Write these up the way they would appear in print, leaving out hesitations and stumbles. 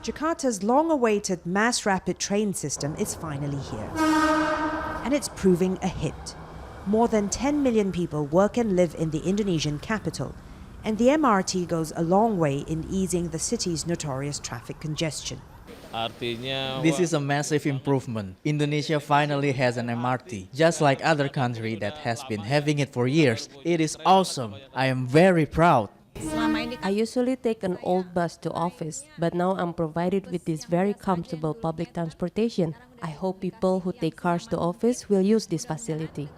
Jakarta's long-awaited mass rapid train system is finally here. And it's proving a hit. More than 10 million people work and live in the Indonesian capital, and the MRT goes a long way in easing the city's notorious traffic congestion. This is a massive improvement. Indonesia finally has an MRT, just like other country that has been having it for years. It is awesome. I am very proud. I usually take an old bus to office, but now I'm provided with this very comfortable public transportation. I hope people who take cars to office will use this facility.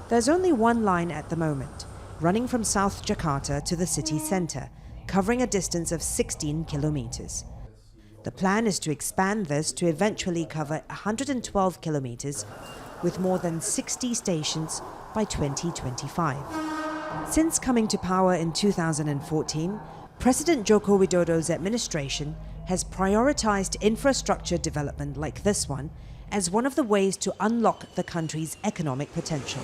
There's only one line at the moment, running from South Jakarta to the city center, covering a distance of 16 kilometers. The plan is to expand this to eventually cover 112 kilometers with more than 60 stations by 2025. Since coming to power in 2014, President Joko Widodo's administration has prioritized infrastructure development like this one as one of the ways to unlock the country's economic potential.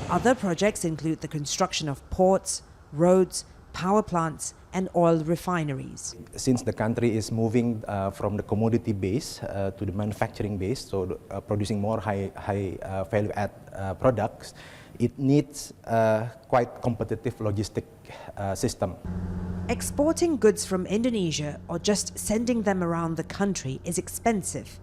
Other projects include the construction of ports, roads, power plants, and oil refineries. Since the country is moving from the commodity base to the manufacturing base, so producing more high value-add products, it needs a quite competitive logistic system. Exporting goods from Indonesia or just sending them around the country is expensive.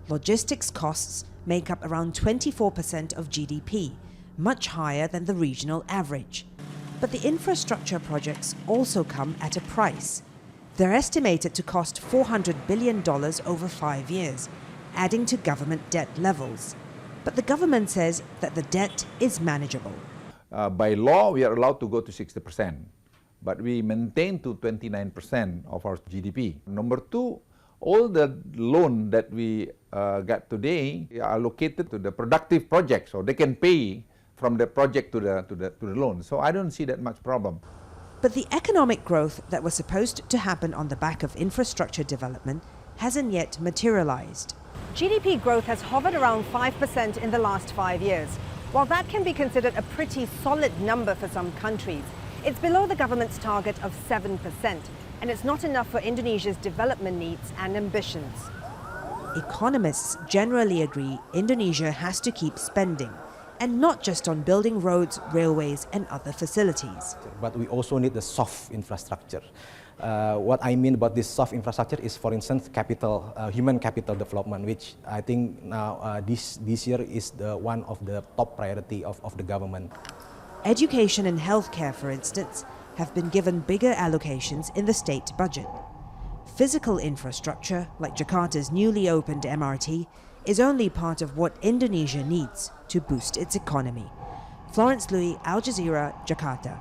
Logistics costs make up around 24% of GDP, much higher than the regional average. But the infrastructure projects also come at a price. They're estimated to cost $400 billion over 5 years, adding to government debt levels. But the government says that the debt is manageable. By law, we are allowed to go to 60%, but we maintain to 29% of our GDP. Number two, all the loan that we get today are allocated to the productive projects, so they can pay from the project to the loan. So I don't see that much problem. But the economic growth that was supposed to happen on the back of infrastructure development hasn't yet materialized. GDP growth has hovered around 5% in the last 5 years. While that can be considered a pretty solid number for some countries, it's below the government's target of 7%, and it's not enough for Indonesia's development needs and ambitions. Economists generally agree Indonesia has to keep spending, and not just on building roads, railways, and other facilities. But we also need the soft infrastructure. What I mean about this soft infrastructure is, for instance, capital, human capital development, which I think now this year is one of the top priority of the government. Education and healthcare, for instance, have been given bigger allocations in the state budget. Physical infrastructure, like Jakarta's newly opened MRT, is only part of what Indonesia needs to boost its economy. Florence, Looi, Al Jazeera, Jakarta.